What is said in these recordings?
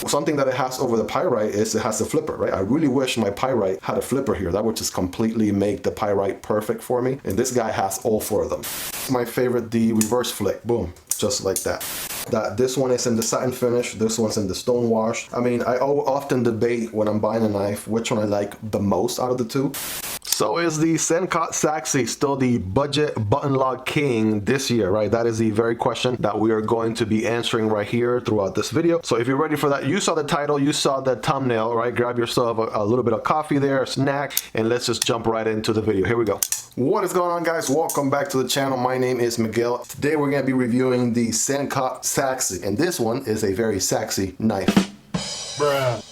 Something that it has over the Pyrite is it has a flipper, right? I really wish my Pyrite had a flipper here. That would just completely make the Pyrite perfect for me. And this guy has all 4 of them. My favorite, the reverse flick. Boom, just like that. This one is in the satin finish, this one's in the stone wash. I mean, I often debate when I'm buying a knife which one I like the most out of the 2. So is the SENCUT Sachse still the budget button lock king this year, right? That is the very question that we are going to be answering right here throughout this video. So if you're ready for that, you saw the title, you saw the thumbnail, right? Grab yourself a little bit of coffee there, a snack, and let's just jump right into the video. Here we go. What is going on, guys? Welcome back to the channel. My name is Miguel. Today we're going to be reviewing the SENCUT Sachse, and this one is a very sexy knife. Bruh.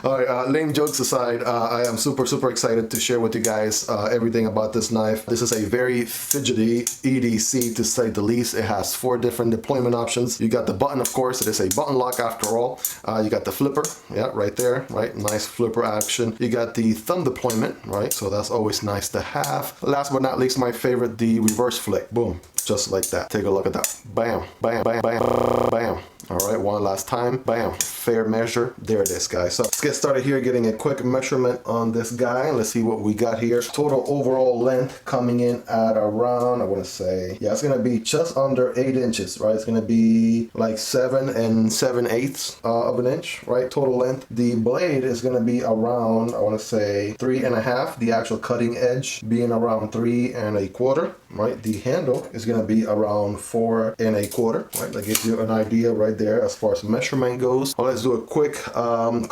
All right, lame jokes aside, I am super excited to share with you guys everything about this knife. This is a very fidgety EDC, to say the least. It has 4 different deployment options. You got the button, of course. It is a button lock after all. You got the flipper, yeah, right there, right? Nice flipper action. You got the thumb deployment, right? So that's always nice to have. Last but not least, my favorite, the reverse flick. Boom, just like that. Take a look at that. Bam, bam, bam, bam, bam. All right, one last time. Bam. Fair measure. There it is, guys. So let's get started here, getting a quick measurement on this guy. Let's see what we got here. Total overall length coming in at around, I want to say, yeah, it's going to be just under 8 inches, right? It's going to be like 7 7/8 of an inch, right? Total length. The blade is going to be around, I want to say, 3 1/2. The actual cutting edge being around 3 1/4, right? The handle is going to be around 4 1/4, right? That gives you an idea right there as far as measurement goes. Well, let's do a quick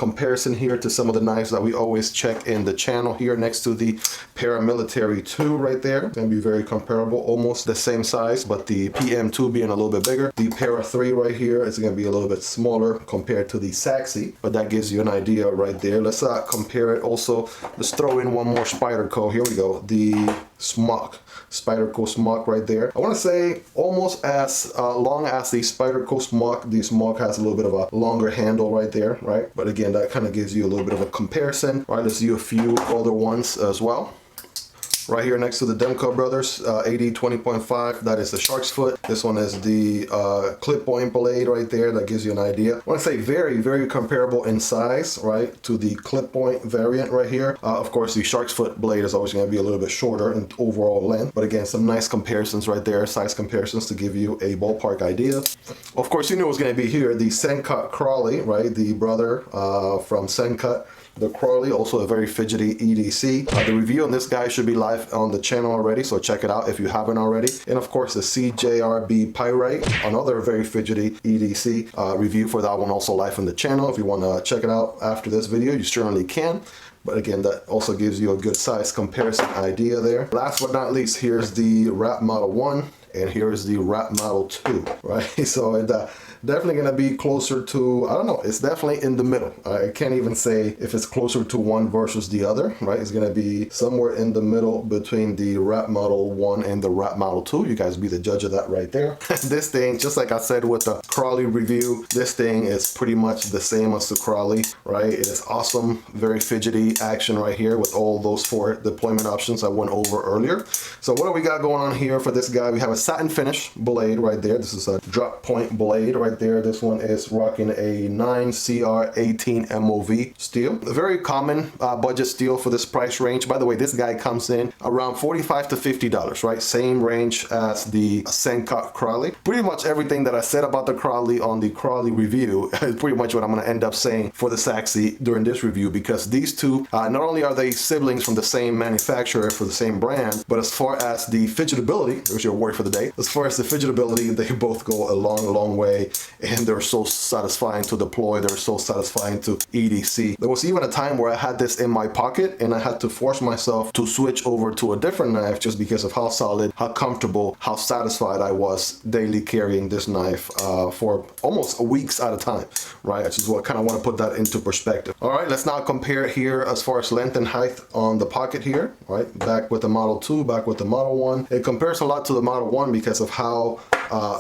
comparison here to some of the knives that we always check in the channel here next to the Paramilitary 2 right there. It's going to be very comparable, almost the same size, but the PM2 being a little bit bigger. The Para 3 right here is going to be a little bit smaller compared to the Sachse, but that gives you an idea right there. Let's compare it also. Let's throw in one more Spyderco. Here we go. The Smock. Spyderco Smock right there. I want to say almost as long as the Spyderco Smock. The Smock has a little bit of a longer handle right there, right? But again, that kind of gives you a little bit of a comparison. All right, let's do a few other ones as well. Right here next to the Demko brothers, AD 20.5, that is the shark's foot. This one is the clip point blade right there. That gives you an idea. I want to say very comparable in size, right, to the clip point variant right here. Of course, the shark's foot blade is always going to be a little bit shorter in overall length, but again, some nice comparisons right there, size comparisons to give you a ballpark idea. Of course, you knew it was going to be here, the SENCUT Crowley, right, the brother from SENCUT. The Crowley, also a very fidgety EDC. The review on this guy should be live on the channel already, so check it out if you haven't already. And of course, the CJRB Pyrite, another very fidgety EDC. Review for that one also live on the channel. If you want to check it out after this video, you certainly can. But again, that also gives you a good size comparison idea there. Last but not least, here's the Wrap Model 1. And here's the Wrap Model 2, right? So it definitely gonna be closer to, I don't know, it's definitely in the middle. I can't even say if it's closer to one versus the other, right? It's gonna be somewhere in the middle between the Wrap Model 1 and the Wrap Model 2. You guys be the judge of that right there. This thing, just like I said with the Crowley review, this thing is pretty much the same as the Crowley, right? It is awesome, very fidgety action right here with all those 4 deployment options I went over earlier. So what do we got going on here for this guy? We have a satin finish blade right there. This is a drop point blade right there. This one is rocking a 9CR18 MOV steel. A very common budget steel for this price range. By the way, this guy comes in around $45 to $50, right? Same range as the SENCUT Crowley. Pretty much everything that I said about the Crowley on the Crowley review is pretty much what I'm going to end up saying for the Sachse during this review, because these two, not only are they siblings from the same manufacturer for the same brand, but as far as the fidgetability, there's your word for the day. As far as the fidgetability, they both go a long way, and they're so satisfying to deploy. They're so satisfying to EDC. There was even a time where I had this in my pocket and I had to force myself to switch over to a different knife just because of how solid, how comfortable, how satisfied I was daily carrying this knife for almost weeks at a time, right? I just kind of want to put that into perspective. All right, let's now compare here as far as length and height on the pocket here, right? Back with the Model 2, back with the Model 1. It compares a lot to the Model 1 because of how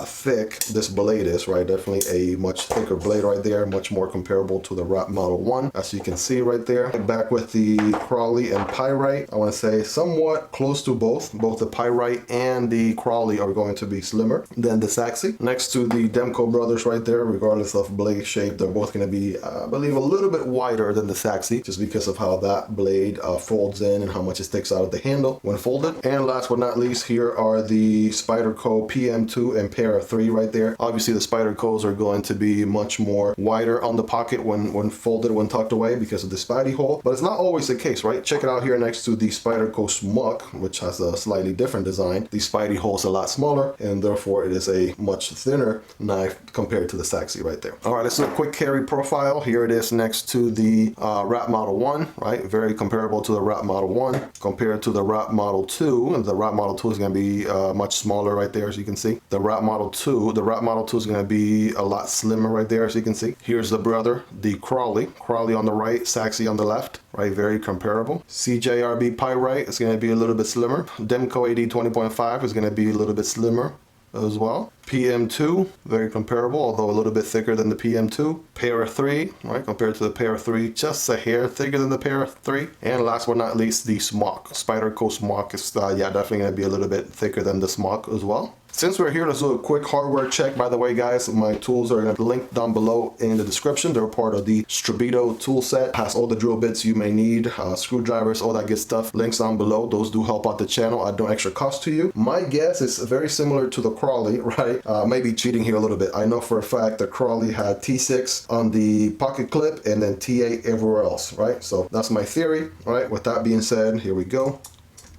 thick this blade is, right? Definitely a much thicker blade right there, much more comparable to the wrap model 1, as you can see right there. Back with the Crowley and Pyrite, I want to say somewhat close to both. Both the Pyrite and the Crowley are going to be slimmer than the Sachse. Next to the Demko brothers right there, regardless of blade shape, they're both going to be, I believe, a little bit wider than the Sachse, just because of how that blade folds in and how much it sticks out of the handle when folded. And last but not least, here are the Spyderco PM2 and Para 3 right there. Obviously, the Spydercos are going to be much more wider on the pocket when folded, when tucked away, because of the Spidey hole. But it's not always the case, right? Check it out here next to the Spyderco Smuck, which has a slightly different design. The Spidey hole is a lot smaller, and therefore it is a much thinner knife compared to the Sachse right there. All right, let's do a quick carry profile. Here it is next to the wrap model 1, right? Very comparable to the wrap model 1 compared to the wrap model 2. And the wrap model 2 is going to be much smaller right there, as you can see. The wrap model 2 is going to be a lot slimmer right there, as you can see. Here's the brother, the Crowley on the right, Sachse on the left, right? Very comparable. CJRB Pyrite is going to be a little bit slimmer. Demko AD 20.5 is going to be a little bit slimmer as well. PM2, very comparable, although a little bit thicker than the PM2. Para 3, right, compared to the Para 3, just a hair thicker than the Para 3. And last but not least, the Smock. Spyderco Smock is, yeah, definitely going to be a little bit thicker than the Smock as well. Since we're here, let's do a quick hardware check. By the way, guys, my tools are linked down below in the description. They're part of the Spyderco tool set. Has all the drill bits you may need, screwdrivers, all that good stuff. Links down below. Those do help out the channel at no extra cost to you. My guess is very similar to the Crowley, right? Maybe cheating here a little bit. I know for a fact the Crowley had T6 on the pocket clip and then T8 everywhere else, right? So that's my theory, right? With that being said, here we go.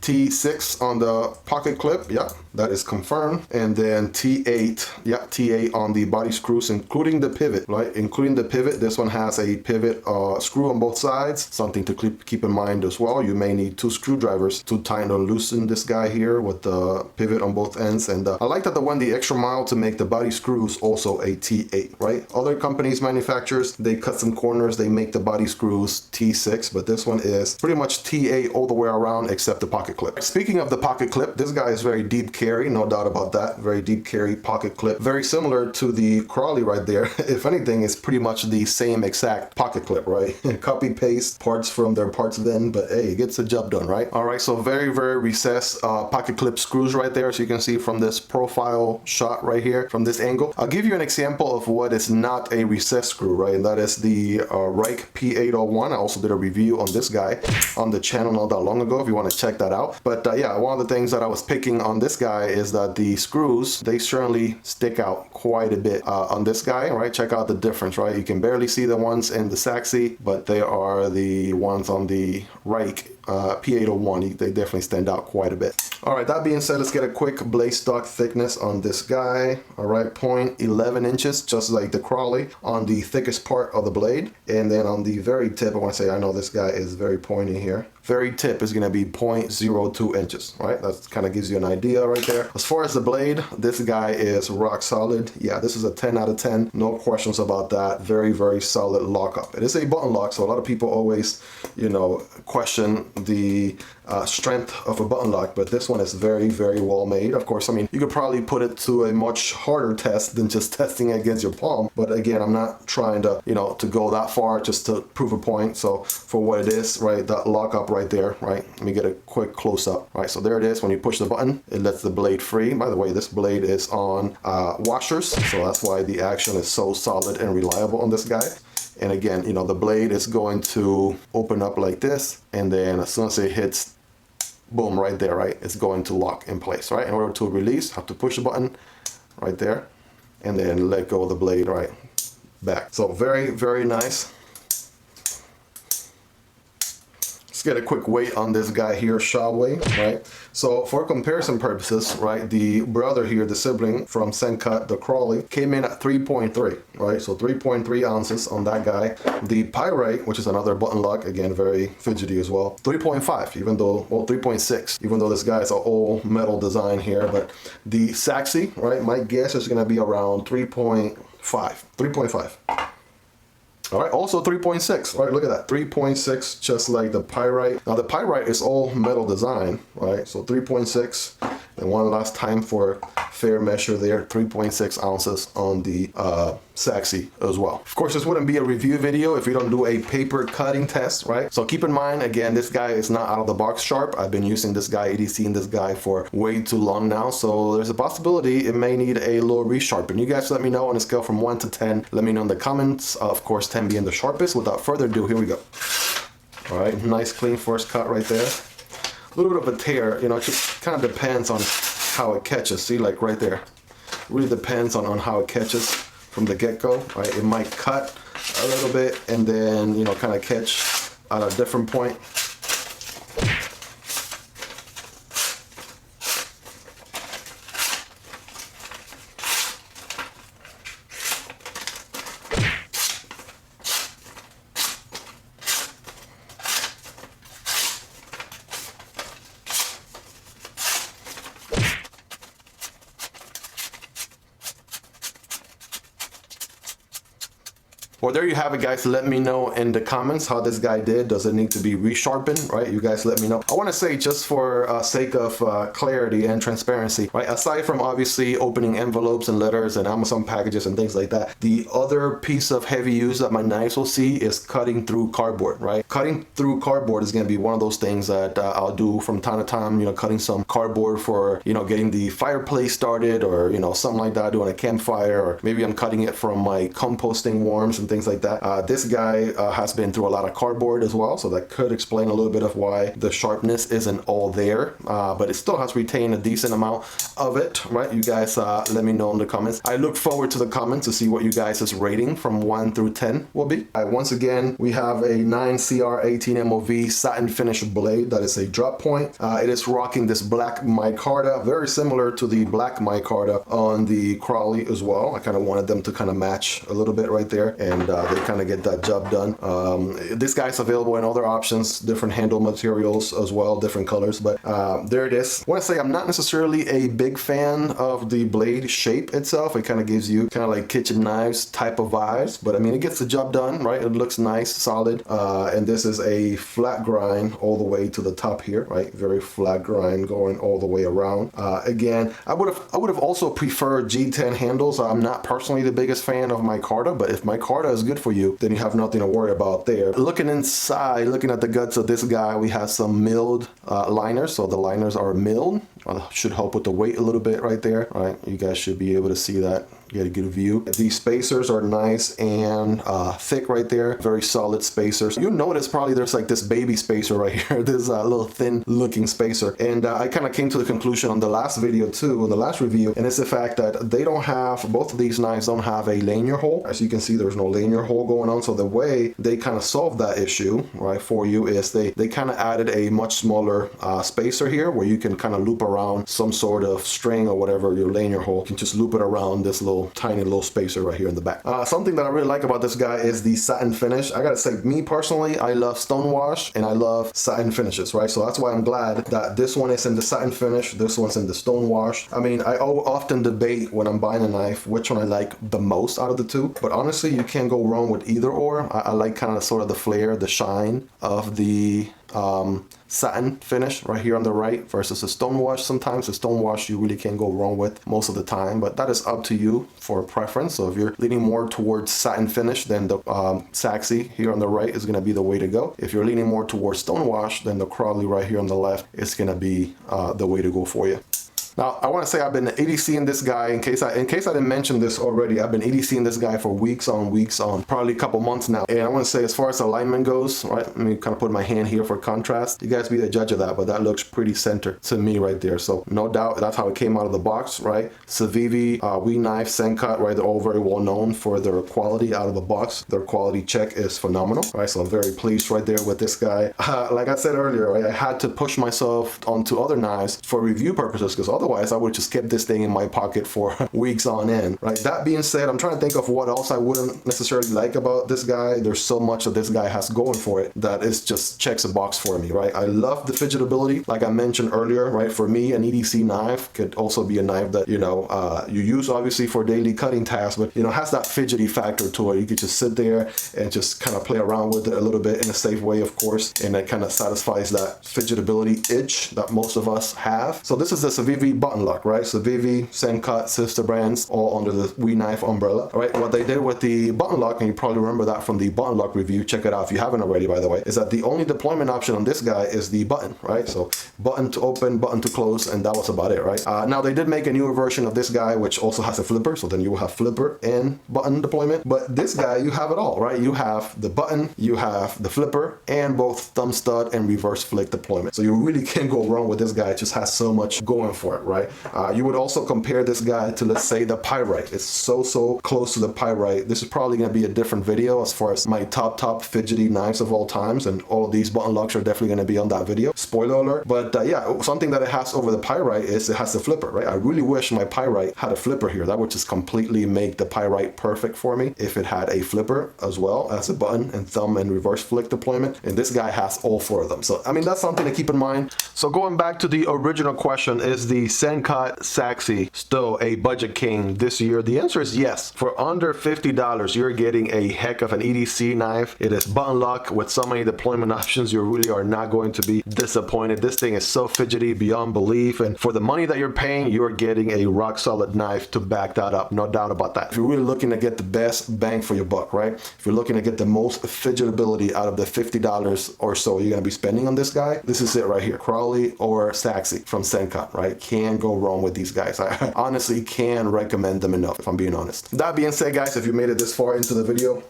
T6 on the pocket clip, yeah, that is confirmed. And then T8, yeah, T8 on the body screws, including the pivot, right? Including the pivot. This one has a pivot screw on both sides, something to keep in mind as well. You may need 2 screwdrivers to tighten or loosen this guy here with the pivot on both ends. And I like that they went the extra mile to make the body screws also a T8, right? Other companies, manufacturers, they cut some corners, they make the body screws T6, but this one is pretty much T8 all the way around except the pocket clip. Speaking of the pocket clip, this guy is very deep carry, no doubt about that. Very deep carry pocket clip, very similar to the Crowley right there. If anything, it's pretty much the same exact pocket clip, right? Copy paste parts from their parts bin, but hey, it gets the job done, right? All right, so very recessed pocket clip screws right there, as you can see from this profile shot right here, from this angle. I'll give you an example of what is not a recessed screw, right? And that is the Reich P801. I also did a review on this guy on the channel not that long ago, if you want to check that out. But yeah, one of the things that I was picking on this guy is that the screws, they certainly stick out quite a bit on this guy, right? Check out the difference, right? You can barely see the ones in the Sachse, but they are the ones on the Reich P801. They definitely stand out quite a bit. All right, that being said, let's get a quick blade stock thickness on this guy. All right, 0.11 inches, just like the Crowley, on the thickest part of the blade. And then on the very tip, I want to say, I know this guy is very pointy here. Very tip is going to be 0.02 inches, right? That kind of gives you an idea right there. As far as the blade, this guy is rock solid. Yeah, this is a 10 out of 10. No questions about that. Very solid lockup. It is a button lock, so a lot of people always, you know, question the strength of a button lock, but this one is very well made. Of course, I mean, you could probably put it to a much harder test than just testing it against your palm, but again, I'm not trying to, you know, to go that far just to prove a point. So for what it is, right, that lockup right there, right, let me get a quick close-up, right? So there it is. When you push the button, it lets the blade free. By the way, this blade is on washers, so that's why the action is so solid and reliable on this guy. And again, you know, the blade is going to open up like this, and then as soon as it hits, boom, right there, right, it's going to lock in place, right? In order to release, have to push the button right there, and then let go of the blade right back. So very nice. Let's get a quick weight on this guy here, shall we, right? So for comparison purposes, right, the brother here, the sibling from SENCUT, the Crowley, came in at 3.3, right? So 3.3 ounces on that guy. The Pyrite, which is another button lock, again, very fidgety as well, 3.5, even though, well, 3.6, even though this guy is an all metal design here. But the Sachse, right, my guess is gonna be around 3.5. All right, also 3.6, right, look at that, 3.6, just like the Pyrite. Now the Pyrite is all metal design, right, so 3.6, And one last time for fair measure there, 3.6 ounces on the Sachse as well. Of course, this wouldn't be a review video if we don't do a paper cutting test, right? So keep in mind, again, this guy is not out of the box sharp. I've been using this guy, EDC, and this guy for way too long now. So there's a possibility it may need a little resharpen. You guys let me know on a scale from 1 to 10. Let me know in the comments. Of course, 10 being the sharpest. Without further ado, here we go. All right, nice clean first cut right there. A little bit of a tear, you know, it just kind of depends on how it catches. See, like right there. Really depends on how it catches from the get-go, right? It might cut a little bit and then, you know, kind of catch at a different point. Well, there you have it, guys. Let me know in the comments how this guy did. Does it need to be resharpened, right? You guys let me know. I want to say, just for sake of clarity and transparency, right? Aside from obviously opening envelopes and letters and Amazon packages and things like that, the other piece of heavy use that my knives will see is cutting through cardboard, right? Cutting through cardboard is going to be one of those things that I'll do from time to time, you know, cutting some cardboard for, you know, getting the fireplace started, or, you know, something like that, doing a campfire, or maybe I'm cutting it from my composting worms and things like that. This guy has been through a lot of cardboard as well, so that could explain a little bit of why the sharpness isn't all there, but it still has retained a decent amount of it, right? You guys let me know in the comments. I look forward to the comments to see what you guys' rating from 1 through 10 will be. Once again, we have a 9CR18 MOV satin finish blade that is a drop point. It is rocking this black micarta, very similar to the black micarta on the Crowley as well. I kind of wanted them to kind of match a little bit right there, and they kind of get that job done. This guy's available in other options, different handle materials as well, different colors, but there it is. I want to say I'm not necessarily a big fan of the blade shape itself. It kind of gives you kind of like kitchen knives type of vibes, but I mean, it gets the job done, right? It looks nice, solid, and this is a flat grind all the way to the top here, right? Very flat grind going all the way around. Again, I would have also preferred G10 handles. I'm not personally the biggest fan of micarta, but if micarta is good for you, then you have nothing to worry about there. Looking inside, looking at the guts of this guy, we have some milled liners. So the liners are milled. Should help with the weight a little bit right there. All right, you guys should be able to see that. Get a good view. These spacers are nice and thick right there. Very solid spacers. You'll notice probably there's like this baby spacer right here. This little thin looking spacer. And I kind of came to the conclusion on the last video too, on the last review, and it's the fact that they don't have, both of these knives don't have a lanyard hole. As you can see, there's no lanyard hole going on. So the way they kind of solved that issue, right, for you is they kind of added a much smaller spacer here where you can kind of loop around some sort of string or whatever, your lanyard hole. You can just loop it around this little tiny little spacer right here in the back. Something that I really like about this guy is the satin finish. I gotta say, me personally, I love stonewash and I love satin finishes, right? So that's why I'm glad that this one is in the satin finish, this one's in the stonewash. I mean, I often debate when I'm buying a knife which one I like the most out of the two, but honestly, you can't go wrong with either or. I like kind of sort of the flare, the shine of the satin finish right here on the right versus the stonewash. Sometimes the stonewash you really can't go wrong with most of the time, but that is up to you for preference. So if you're leaning more towards satin finish, then the Sachse here on the right is going to be the way to go. If you're leaning more towards stonewash, then the Crowley right here on the left is going to be the way to go for you. Now, I want to say I've been EDCing this guy, in case I didn't mention this already, I've been EDCing this guy for weeks on, probably a couple months now. And I want to say, as far as alignment goes, right, let me kind of put my hand here for contrast. You guys be the judge of that, but that looks pretty center to me right there. So no doubt that's how it came out of the box, right? Civivi, We Knife, SENCUT, right? They're all very well known for their quality out of the box. Their quality check is phenomenal, right? So I'm very pleased right there with this guy. Like I said earlier, right, I had to push myself onto other knives for review purposes, because otherwise I would just keep this thing in my pocket for weeks on end, right? That being said, I'm trying to think of what else I wouldn't necessarily like about this guy. There's so much that this guy has going for it that it just checks a box for me, right? I love the fidgetability, like I mentioned earlier, right? For me, an EDC knife could also be a knife that, you know, you use obviously for daily cutting tasks, but, you know, has that fidgety factor to it. You could just sit there and just kind of play around with it a little bit in a safe way, of course, and it kind of satisfies that fidgetability itch that most of us have. So this is the Civivi three button lock, right? So Civivi, SENCUT, sister brands, all under the We Knife umbrella. All right, what they did with the button lock, and you probably remember that from the button lock review, check it out if you haven't already, by the way, is that the only deployment option on this guy is the button, right? So button to open, button to close, and that was about it, right? Now they did make a newer version of this guy, which also has a flipper, so then you will have flipper and button deployment. But this guy, you have it all, right? You have the button, you have the flipper, and both thumb stud and reverse flick deployment. So you really can't go wrong with this guy. It just has so much going for it, right? You would also compare this guy to, let's say, the Pyrite. It's so close to the Pyrite. This is probably going to be a different video as far as my top fidgety knives of all times, and all of these button locks are definitely going to be on that video. Spoiler alert. But yeah, something that it has over the Pyrite is it has the flipper, right? I really wish my Pyrite had a flipper here. That would just completely make the Pyrite perfect for me if it had a flipper as well as a button and thumb and reverse flick deployment. And this guy has all four of them. So I mean, that's something to keep in mind. So going back to the original question, is the SENCUT Sachse still a budget king this year? The answer is yes. For under $50, you're getting a heck of an EDC knife. It is button lock with so many deployment options. You really are not going to be disappointed. This thing is so fidgety beyond belief, and for the money that you're paying, you're getting a rock solid knife to back that up. No doubt about that. If you're really looking to get the best bang for your buck, right? If you're looking to get the most fidgetability out of the $50 or so you're going to be spending on this guy, this is it right here. Crowley or Sachse from SENCUT, right? Can't go wrong with these guys. I honestly can't recommend them enough, if I'm being honest. That being said, guys, if you made it this far into the video,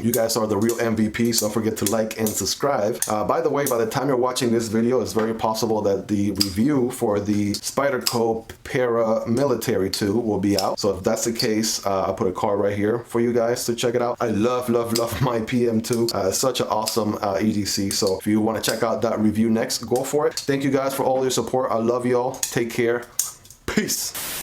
you guys are the real MVPs. Don't forget to like and subscribe. By the way, by the time you're watching this video, it's very possible that the review for the Spyderco Paramilitary 2 will be out. So if that's the case, I'll put a card right here for you guys to check it out. I love my PM2. It's such an awesome EDC. So if you want to check out that review next, go for it. Thank you guys for all your support. I love y'all. Take care. Peace.